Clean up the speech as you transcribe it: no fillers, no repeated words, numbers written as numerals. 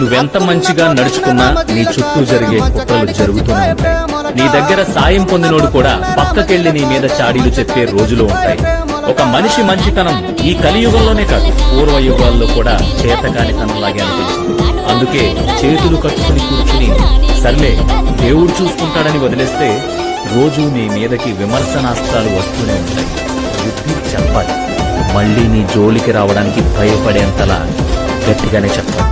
నువ్వెంత మంచిగా నడుచుకున్నా నీ చుట్టూ జరిగే కుట్రలు జరుగుతూనే ఉంటాయి. నీ దగ్గర సాయం పొందినోడు కూడా పక్కకెళ్లి నీ మీద చాడీలు చెప్పే రోజులు ఉంటాయి. ఒక మనిషి మంచితనం ఈ కలియుగంలోనే కాదు, పూర్వ యుగాల్లో కూడా చేతకానితనంలాగే అనిపించింది. అందుకే చేతులు కట్టుకుని కూర్చుని సర్లే దేవుడు చూసుకుంటాడని వదిలేస్తే రోజు నీ మీదకి విమర్శనాస్త్రాలు వస్తూనే ఉంటాయి. బుద్ధి చెప్పాలి, మళ్లీ నీ జోలికి రావడానికి భయపడేంతలా గట్టిగానే చెప్పాలి.